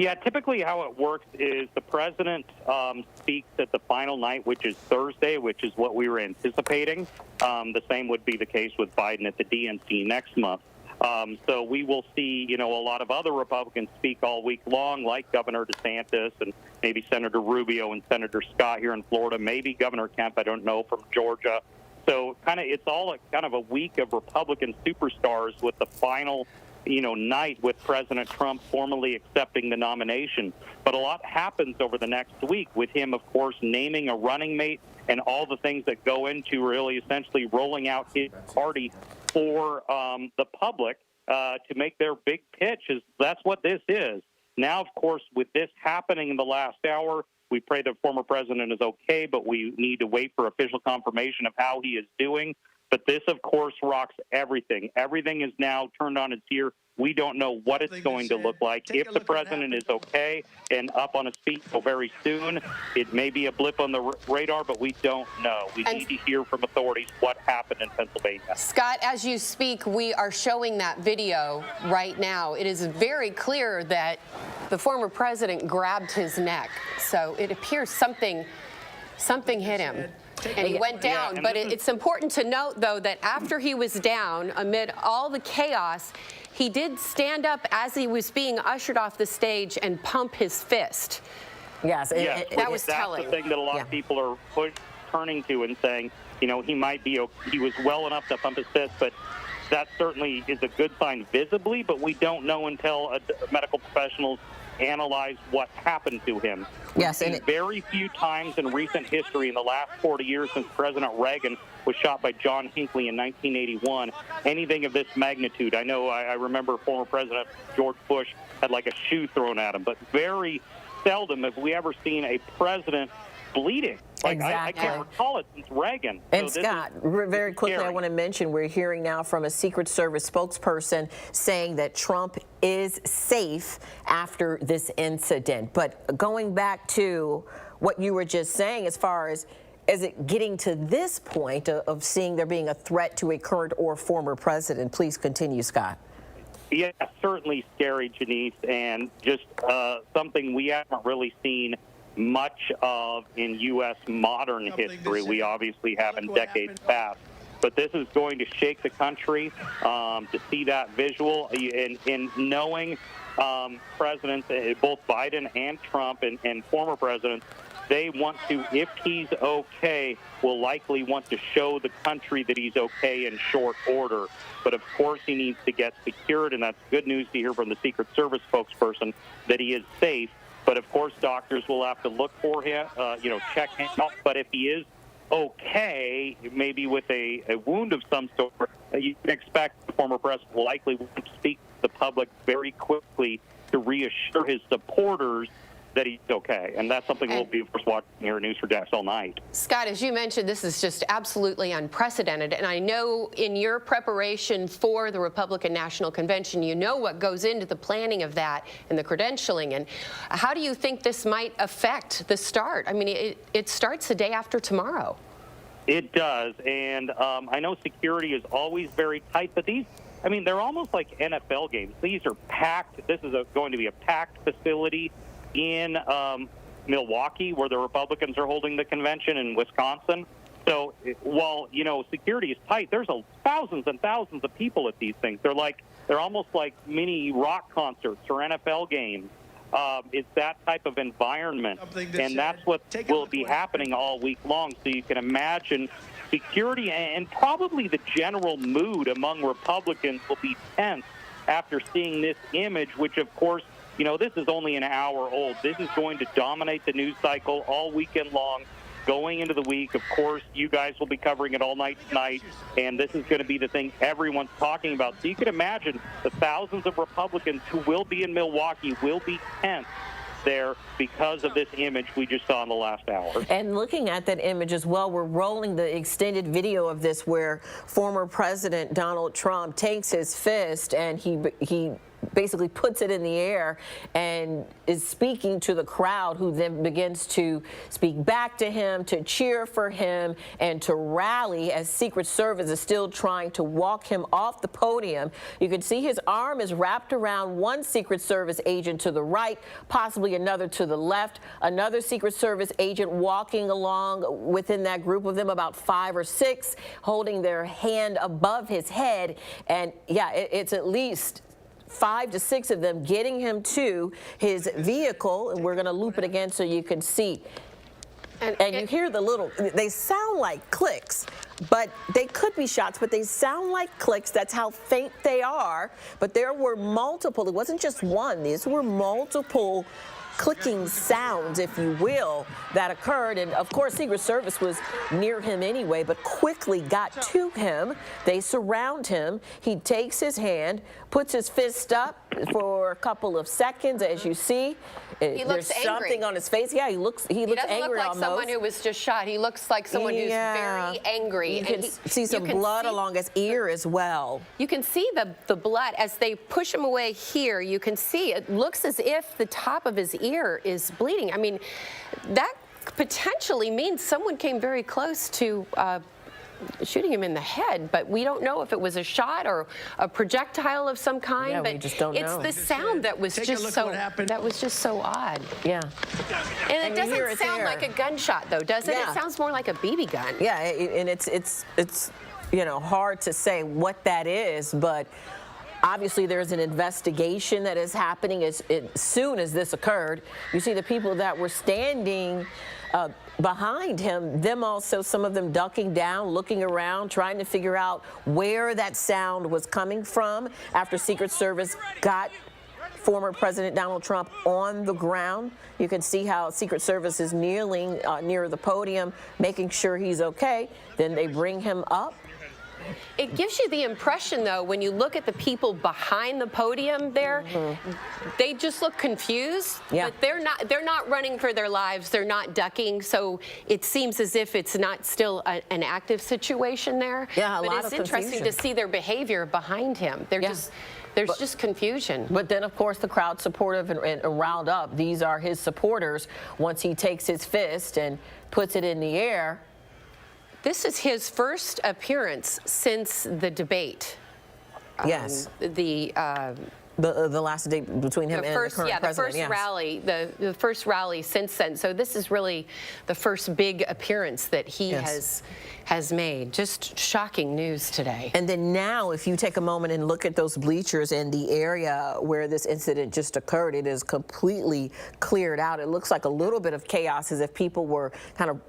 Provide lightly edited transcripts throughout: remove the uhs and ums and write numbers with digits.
Yeah, typically how it works is the president speaks at the final night, which is Thursday, which is what we were anticipating. The same would be the case with Biden at the DNC next month. So we will see, a lot of other Republicans speak all week long, like Governor DeSantis and maybe Senator Rubio and Senator Scott here in Florida, maybe Governor Kemp, I don't know, from Georgia. So it's all kind of a week of Republican superstars with the final night with President Trump formally accepting the nomination. But a lot happens over the next week with him, of course, naming a running mate and all the things that go into really essentially rolling out his party for the public to make their big pitch. That's what this is. Now, of course, with this happening in the last hour, we pray the former president is okay, but we need to wait for official confirmation of how he is doing. But this, of course, rocks everything. Everything is now turned on its ear. We don't know what it's going to look like. If the president is okay and up on his feet so very soon, it may be a blip on the radar, but we don't know. We need to hear from authorities what happened in Pennsylvania. Scott, as you speak, we are showing that video right now. It is very clear that the former president grabbed his neck. So it appears something hit him. And he went down. But it's important to note, though, that after he was down, amid all the chaos, he did stand up as he was being ushered off the stage and pump his fist. Yes, that was telling. That's the thing that a lot of people are turning to and saying, he might be, he was well enough to pump his fist, but that certainly is a good sign visibly, but we don't know until medical professionals analyze what happened to him. Yes, and very few times in recent history in the last 40 years since President Reagan was shot by John Hinckley in 1981, anything of this magnitude. I know I remember former President George Bush had like a shoe thrown at him, but very seldom have we ever seen a president bleeding. I can't recall it since Reagan. And so Scott, very quickly, I want to mention we're hearing now from a Secret Service spokesperson saying that Trump is safe after this incident. But going back to what you were just saying, as far as is it getting to this point of seeing there being a threat to a current or former president? Please continue, Scott. Yeah, certainly scary, Janice, and just something we haven't really seen much of in U.S. modern history. We obviously have in decades past. But this is going to shake the country to see that visual and knowing presidents, both Biden and Trump and former presidents, they want to, if he's okay, will likely want to show the country that he's okay in short order. But of course he needs to get secured, and that's good news to hear from the Secret Service spokesperson that he is safe. But of course, doctors will have to look for him, check him out. But if he is okay, maybe with a wound of some sort, you can expect the former president will likely want to speak to the public very quickly to reassure his supporters that he's okay. And that's something we'll be, of course, watching here at News for Jax all night. Scott, as you mentioned, this is just absolutely unprecedented. And I know in your preparation for the Republican National Convention, you know what goes into the planning of that and the credentialing. And how do you think this might affect the start? I mean, it starts the day after tomorrow. It does. And I know security is always very tight, but they're almost like NFL games. These are packed. This is going to be a packed facility in Milwaukee, where the Republicans are holding the convention, in Wisconsin. So while, security is tight, there's thousands and thousands of people at these things. They're almost like mini rock concerts or NFL games. It's that type of environment, and that's what will be happening all week long. So you can imagine security and probably the general mood among Republicans will be tense after seeing this image, which, of course, this is only an hour old. This is going to dominate the news cycle all weekend long. Going into the week, of course, you guys will be covering it all night tonight, and this is going to be the thing everyone's talking about. So you can imagine the thousands of Republicans who will be in Milwaukee will be tense there because of this image we just saw in the last hour. And looking at that image as well, we're rolling the extended video of this where former President Donald Trump takes his fist and he basically puts it in the air and is speaking to the crowd, who then begins to speak back to him, to cheer for him, and to rally as Secret Service is still trying to walk him off the podium. You can see his arm is wrapped around one Secret Service agent to the right, possibly another to the left, another Secret Service agent walking along within that group of them, about 5 or 6, holding their hand above his head. And yeah, it's at least 5 to 6 of them getting him to his vehicle, and we're going to loop it again so you can see. And you hear the little, they sound like clicks, but they could be shots, but they sound like clicks. That's how faint they are. But there were multiple, it wasn't just one, these were multiple clicking sounds, if you will, that occurred. And of course, Secret Service was near him anyway, but quickly got to him. They surround him. He takes his hand, puts his fist up for a couple of seconds, as you see. He looks There's angry. Something on his face. Yeah, he looks angry almost. He doesn't look like someone who was just shot. He looks like someone who's very angry. You can see some blood along his ear as well. You can see the blood as they push him away here. You can see it looks as if the top of his ear is bleeding. I mean, that potentially means someone came very close to shooting him in the head, but we don't know if it was a shot or a projectile of some kind. Yeah, but we just don't know. It's the sound that was just so odd. Yeah. And it doesn't sound like a gunshot, though, does it? Yeah. It sounds more like a BB gun. Yeah, and it's you know, hard to say what that is, but obviously there's an investigation that is happening as soon as this occurred. You see the people that were standing behind him, them also, some of them ducking down, looking around, trying to figure out where that sound was coming from after Secret Service got former President Donald Trump on the ground. You can see how Secret Service is kneeling near the podium, making sure he's okay. Then they bring him up. It gives you the impression, though, when you look at the people behind the podium there, they just look confused. Yeah. But they're not running for their lives. They're not ducking. So it seems as if it's not still an active situation there. Yeah, but it's interesting to see their behavior behind him. There's just confusion. But then, of course, the crowd supportive and riled up. These are his supporters. Once he takes his fist and puts it in the air. This is his first appearance since the debate. Yes. The last debate between him and the current president. The first rally since then. So this is really the first big appearance that he has made. Just shocking news today. And then now, if you take a moment and look at those bleachers in the area where this incident just occurred, it is completely cleared out. It looks like a little bit of chaos, as if people were kind of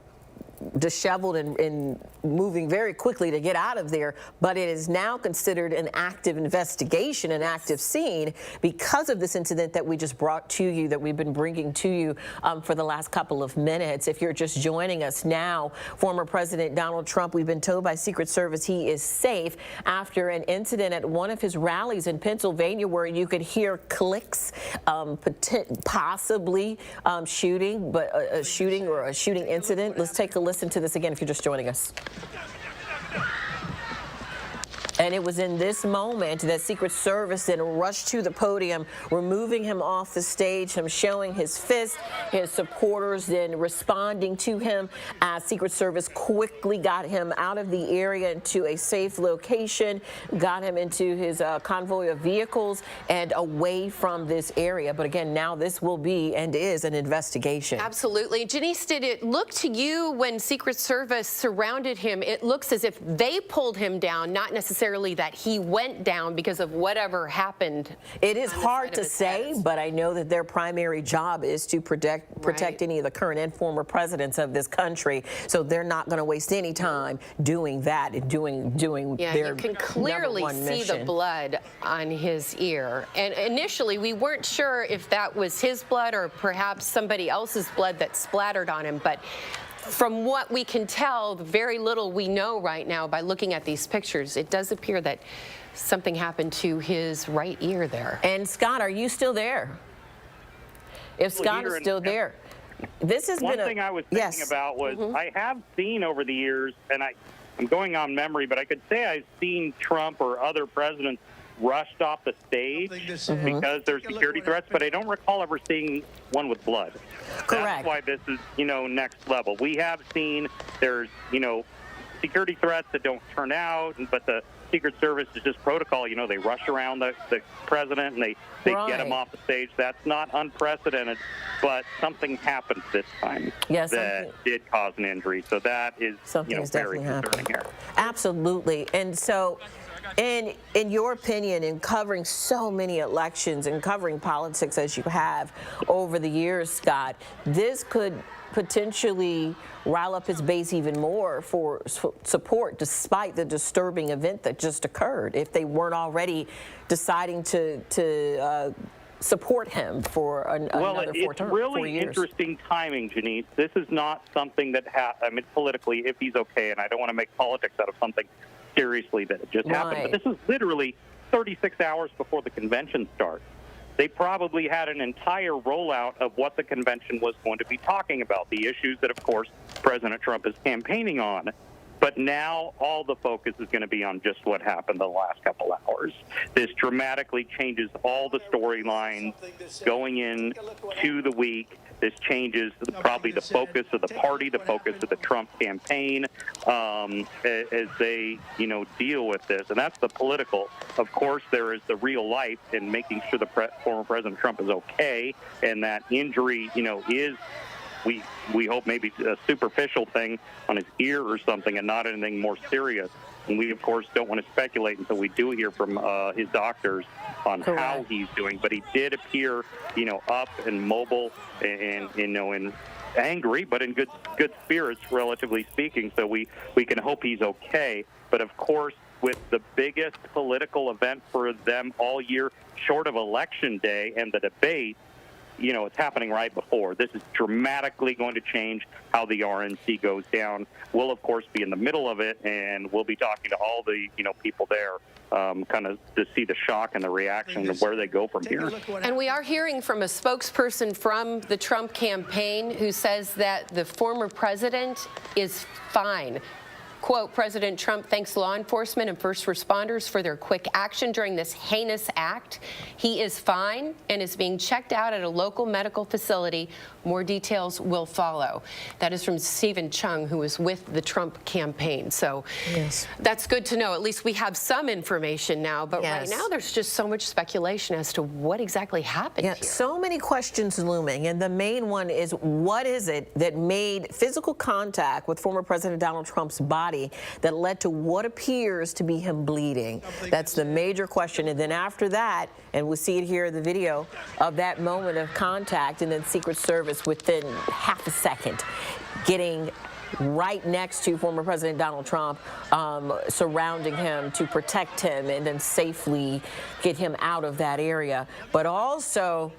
disheveled and moving very quickly to get out of there, but it is now considered an active investigation, an active scene, because of this incident that we just brought to you, that we've been bringing to you for the last couple of minutes. If you're just joining us now, former President Donald Trump, we've been told by Secret Service he is safe after an incident at one of his rallies in Pennsylvania where you could hear clicks, possibly shooting, but a shooting incident. Let's take a listen to this again if you're just joining us. And it was in this moment that Secret Service then rushed to the podium, removing him off the stage, him showing his fist, his supporters then responding to him as Secret Service quickly got him out of the area into a safe location, got him into his convoy of vehicles and away from this area. But again, now this will be and is an investigation. Absolutely. Janice, did it look to you when Secret Service surrounded him, it looks as if they pulled him down, not necessarily that he went down because of whatever happened? It is hard to say, but I know that their primary job is to protect any of the current and former presidents of this country. So they're not going to waste any time doing that and doing their you can clearly see the blood on his ear. And initially, we weren't sure if that was his blood or perhaps somebody else's blood that splattered on him. But from what we can tell, very little we know right now by looking at these pictures, it does appear that something happened to his right ear there. And Scott, are you still there? If Scott is still there, this has been one thing I was thinking about was I have seen over the years, and I'm going on memory, but I could say I've seen Trump or other presidents rushed off the stage because there's security threats, but I don't recall ever seeing one with blood. Correct. That's why this is, next level. We have seen there's, security threats that don't turn out, but the Secret Service is just protocol. They rush around the president and they get him off the stage. That's not unprecedented, but something happened this time that did cause an injury. So that is, very concerning here. Absolutely. And so, in your opinion, in covering so many elections and covering politics as you have over the years, Scott, this could potentially rile up his base even more for support, despite the disturbing event that just occurred, if they weren't already deciding to support him for another 4 terms. Well, it's really interesting timing, Janice. This is not something that politically, if he's okay, and I don't want to make politics out of something seriously that just happened, but this is literally 36 hours before the convention starts. They probably had an entire rollout of what the convention was going to be talking about, the issues that, of course, President Trump is campaigning on. But now all the focus is going to be on just what happened the last couple hours. This dramatically changes all the storylines going into the week. This changes probably the focus of the party, the focus of the Trump campaign as they, deal with this. And that's the political. Of course, there is the real life in making sure the former President Trump is okay, and that injury, is, we hope, maybe a superficial thing on his ear or something and not anything more serious. And we, of course, don't want to speculate until we do hear from his doctors on how he's doing. But he did appear, up and mobile and and angry, but in good spirits, relatively speaking. So we can hope he's okay. But, of course, with the biggest political event for them all year, short of Election Day and the debate, it's happening right before. This is dramatically going to change how the RNC goes down. We'll, of course, be in the middle of it, and we'll be talking to all the, people there kind of to see the shock and the reaction of where they go from here. And we are hearing from a spokesperson from the Trump campaign who says that the former president is fine. Quote, President Trump thanks law enforcement and first responders for their quick action during this heinous act. He is fine and is being checked out at a local medical facility. More details will follow. That is from Stephen Chung, who is with the Trump campaign. So that's good to know. At least we have some information now. But right now there's just so much speculation as to what exactly happened here. So many questions looming. And the main one is, what is it that made physical contact with former President Donald Trump's body that led to what appears to be him bleeding? That's the major question. And then after that, and we'll see it here in the video of that moment of contact, and then Secret Service within half a second getting right next to former President Donald Trump, surrounding him to protect him and then safely get him out of that area. But also,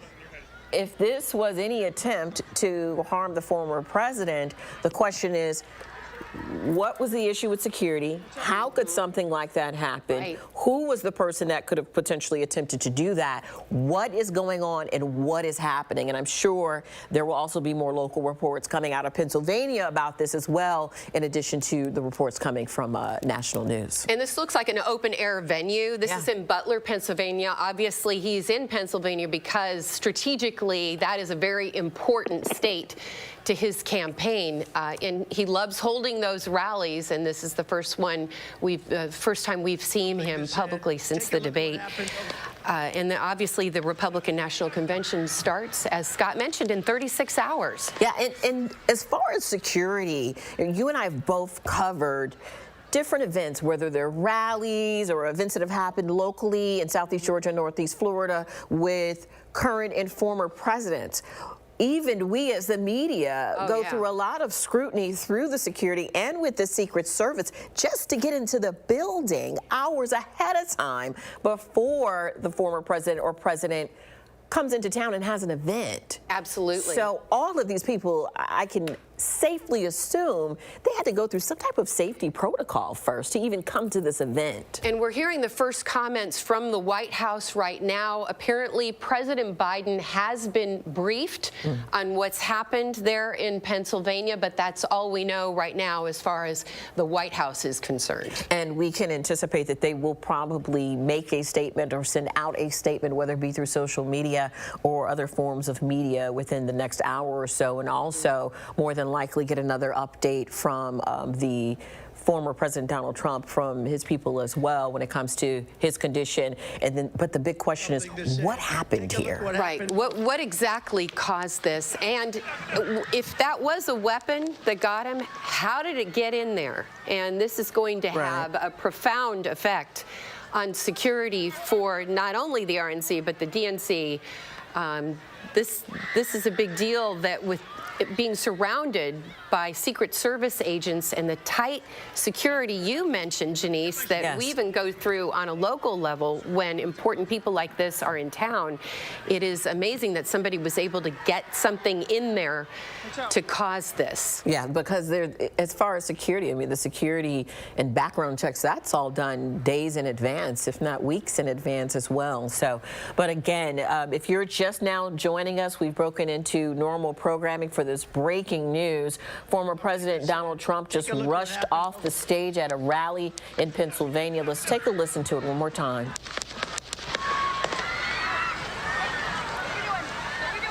if this was any attempt to harm the former president, the question is, what was the issue with security? How could something like that happen? Who was the person that could have potentially attempted to do that? What is going on and what is happening? And I'm sure there will also be more local reports coming out of Pennsylvania about this as well, in addition to the reports coming from national news. And this looks like an open-air venue. This is in Butler, Pennsylvania. Obviously, he's in Pennsylvania because strategically that is a very important state to his campaign, and he loves holding those rallies. And this is the first time we've seen him publicly since the debate. And obviously, the Republican National Convention starts, as Scott mentioned, in 36 hours. Yeah, and as far as security, you and I have both covered different events, whether they're rallies or events that have happened locally in Southeast Georgia, Northeast Florida, with current and former presidents. Even we as the media go through a lot of scrutiny through the security and with the Secret Service just to get into the building hours ahead of time before the former president or president comes into town and has an event. Absolutely. So all of these people, I can safely assume they had to go through some type of safety protocol first to even come to this event. And we're hearing the first comments from the White House right now. Apparently, President Biden has been briefed on what's happened there in Pennsylvania, but that's all we know right now as far as the White House is concerned. And we can anticipate that they will probably make a statement or send out a statement, whether it be through social media or other forms of media within the next hour or so, and also more than likely get another update from the former President Donald Trump from his people as well when it comes to his condition. And then, but the big question is, what happened here? Right. What exactly caused this? And if that was a weapon that got him, how did it get in there? And this is going to have a profound effect on security for not only the RNC but the DNC. This is a big deal that with it being surrounded by Secret Service agents and the tight security you mentioned, Janice, that we even go through on a local level when important people like this are in town. It is amazing that somebody was able to get something in there to cause this. Yeah, because as far as security, I mean, the security and background checks, that's all done days in advance, if not weeks in advance as well. So, but again, if you're just now joining us, we've broken into normal programming for this breaking news. Former President Donald Trump just rushed off the stage at a rally in Pennsylvania. Let's take a listen to it one more time.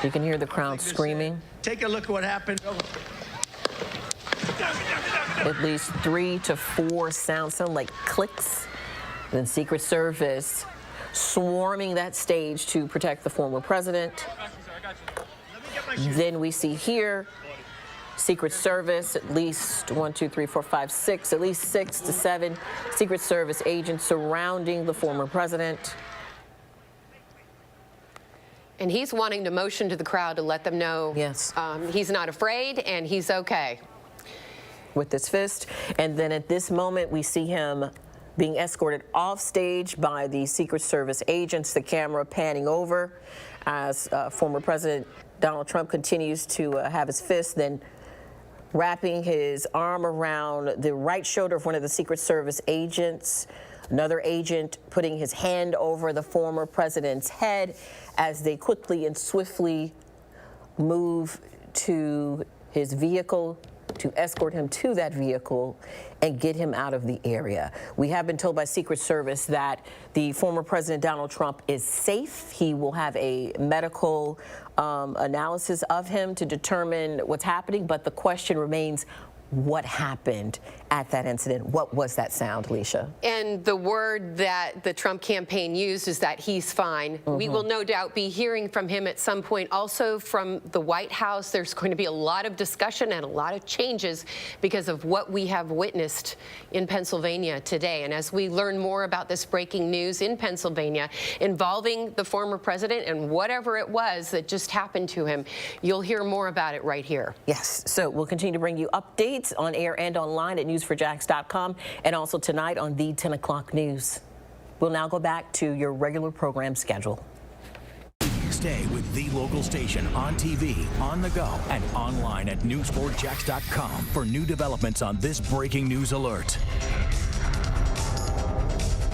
You can hear the crowd screaming. Take a look at what happened. At least 3 to 4 sound like clicks. Then Secret Service swarming that stage to protect the former president. Then we see here Secret Service, at least 1, 2, 3, 4, 5, 6, at least 6 to 7 Secret Service agents surrounding the former president. And he's wanting to motion to the crowd to let them know he's not afraid and he's okay. With his fist. And then at this moment, we see him being escorted off stage by the Secret Service agents, the camera panning over as former President Donald Trump continues to have his fist, then wrapping his arm around the right shoulder of one of the Secret Service agents. Another agent putting his hand over the former president's head as they quickly and swiftly move to his vehicle to escort him to that vehicle and get him out of the area. We have been told by Secret Service that the former President Donald Trump is safe. He will have a medical analysis of him to determine what's happening, but the question remains, what happened at that incident? What was that sound, Alicia? And the word that the Trump campaign used is that he's fine. We will no doubt be hearing from him at some point. Also from the White House, there's going to be a lot of discussion and a lot of changes because of what we have witnessed in Pennsylvania today. And as we learn more about this breaking news in Pennsylvania involving the former president and whatever it was that just happened to him, you'll hear more about it right here. Yes, so we'll continue to bring you updates on air and online at news4jax.com and also tonight on the 10 o'clock news. We'll now go back to your regular program schedule. Stay with the local station on TV, on the go, and online at news4jax.com for new developments on this breaking news alert.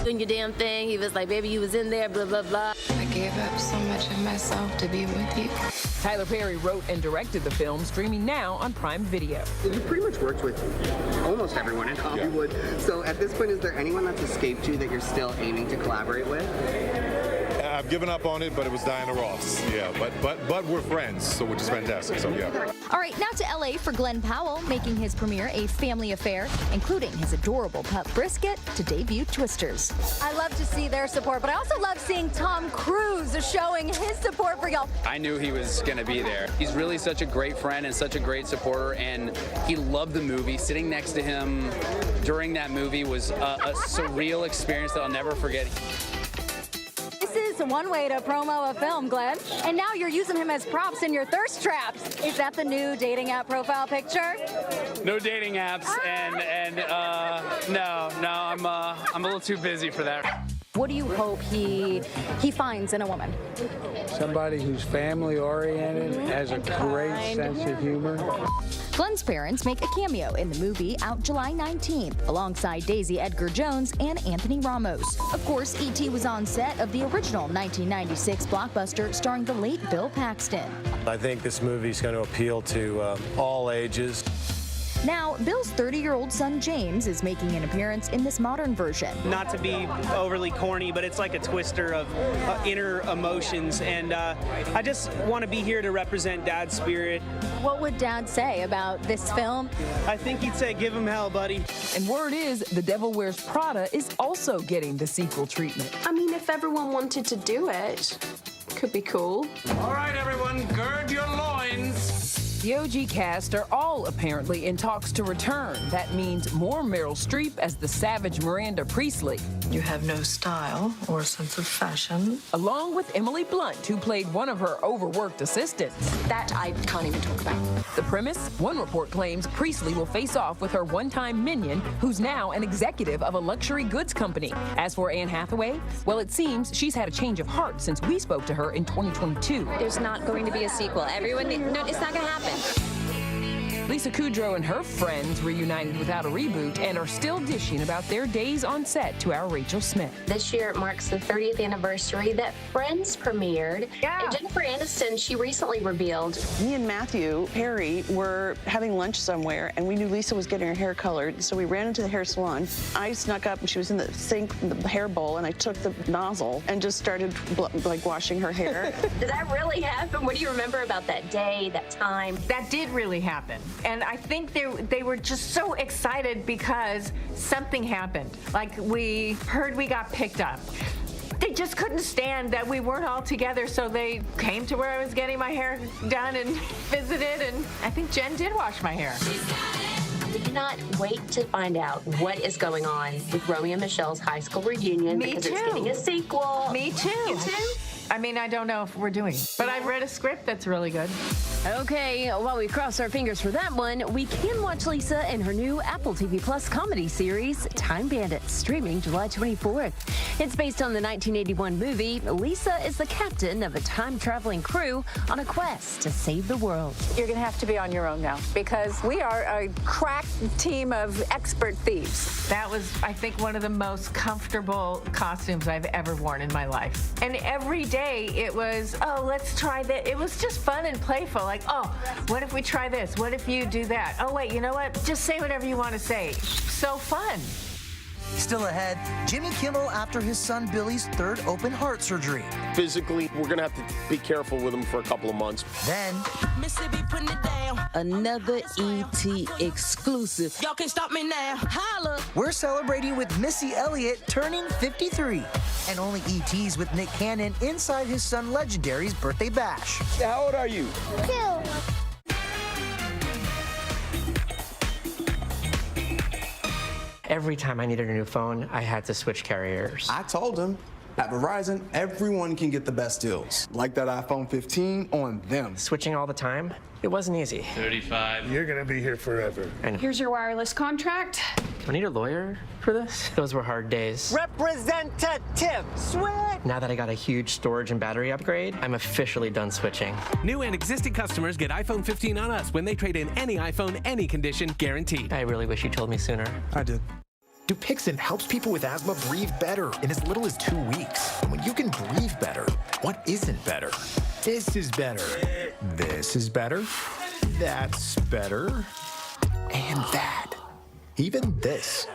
Doing your damn thing. He was like, baby, you was in there, blah, blah, blah. I gave up so much of myself to be with you. Tyler Perry wrote and directed the film, streaming now on Prime Video. You pretty much worked with almost everyone in Hollywood. Yeah. So at this point, is there anyone that's escaped you that you're still aiming to collaborate with? I've given up on it, but it was Diana Ross. Yeah, but we're friends, so which is fantastic. So yeah. All right, now to LA for Glenn Powell, making his premiere a family affair, including his adorable pup Brisket to debut Twisters. I love to see their support, but I also love seeing Tom Cruise showing his support for y'all. I knew he was going to be there. He's really such a great friend and such a great supporter, and he loved the movie. Sitting next to him during that movie was a surreal experience that I'll never forget. This is one way to promo a film, Glenn. And now you're using him as props in your thirst traps. Is that the new dating app profile picture? No dating apps, and no, I'm a little too busy for that. What do you hope he finds in a woman? Somebody who's family-oriented, has a great sense of humor. Glenn's parents make a cameo in the movie out July 19th, alongside Daisy Edgar Jones and Anthony Ramos. Of course, E.T. was on set of the original 1996 blockbuster starring the late Bill Paxton. I think this movie's going to appeal to all ages. Now, Bill's 30-year-old son James is making an appearance in this modern version. Not to be overly corny, but it's like a twister of inner emotions, and I just want to be here to represent Dad's spirit. What would Dad say about this film? I think he'd say, give him hell, buddy. And word is, The Devil Wears Prada is also getting the sequel treatment. I mean, if everyone wanted to do it, could be cool. All right, everyone, gird your loins. The OG cast are all apparently in talks to return. That means more Meryl Streep as the savage Miranda Priestley. You have no style or sense of fashion. Along with Emily Blunt, who played one of her overworked assistants. That I can't even talk about. The premise? One report claims Priestley will face off with her one-time minion, who's now an executive of a luxury goods company. As for Anne Hathaway, well, it seems she's had a change of heart since we spoke to her in 2022. There's not going to be a sequel. No, it's not going to happen. Lisa Kudrow and her friends reunited without a reboot and are still dishing about their days on set to our Rachel Smith. This year it marks the 30th anniversary that Friends premiered. Yeah. And Jennifer Aniston, she recently revealed. Me and Matthew Perry were having lunch somewhere, and we knew Lisa was getting her hair colored, so we ran into the hair salon. I snuck up, and she was in the sink, the hair bowl, and I took the nozzle and just started like washing her hair. Did that really happen? What do you remember about that day, that time? That did really happen. And I think they were just so excited because something happened. Like, we heard we got picked up. They just couldn't stand that we weren't all together, so they came to where I was getting my hair done and visited, and I think Jen did wash my hair. I cannot wait to find out what is going on with Romeo and Michelle's high school reunion. Me because too. It's getting a sequel. Me too. You too? I mean, I don't know if we're doing it, but I've read a script that's really good. Okay, while we cross our fingers for that one, we can watch Lisa in her new Apple TV Plus comedy series, Time Bandits, streaming July 24th. It's based on the 1981 movie. Lisa is the captain of a time-traveling crew on a quest to save the world. You're going to have to be on your own now because we are a crack team of expert thieves. That was, I think, one of the most comfortable costumes I've ever worn in my life. And every day it was, oh, let's try that. It was just fun and playful. Like, oh, what if we try this? What if you do that? Oh, wait, you know what? Just say whatever you want to say. So fun. Still ahead, Jimmy Kimmel after his son Billy's third open heart surgery. Physically, we're going to have to be careful with him for a couple of months. Then, Mississippi putting it down. Another E.T. exclusive. Y'all can stop me now. Holla. We're celebrating with Missy Elliott turning 53. And only E.T.'s with Nick Cannon inside his son Legendary's birthday bash. How old are you? 2. Every time I needed a new phone, I had to switch carriers. I told him, at Verizon, everyone can get the best deals. Like that iPhone 15 on them. Switching all the time, it wasn't easy. 35. You're gonna be here forever. And Here's your wireless contract. do I need a lawyer for this? Those were hard days. Representative, switch! Now that I got a huge storage and battery upgrade, I'm officially done switching. New and existing customers get iPhone 15 on us when they trade in any iPhone, any condition, guaranteed. I really wish you told me sooner. I did. Dupixent helps people with asthma breathe better in as little as 2 weeks. And when you can breathe better, what isn't better? This is better. This is better. That's better. And that. Even this.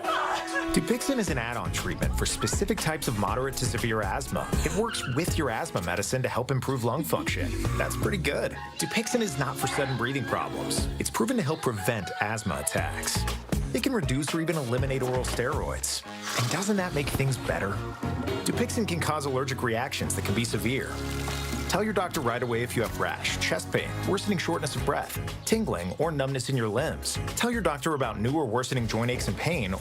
Dupixent is an add-on treatment for specific types of moderate to severe asthma. It works with your asthma medicine to help improve lung function. That's pretty good. Dupixent is not for sudden breathing problems. It's proven to help prevent asthma attacks. It can reduce or even eliminate oral steroids. And doesn't that make things better? Dupixent can cause allergic reactions that can be severe. Tell your doctor right away if you have rash, chest pain, worsening shortness of breath, tingling, or numbness in your limbs. Tell your doctor about new or worsening joint aches and pain, or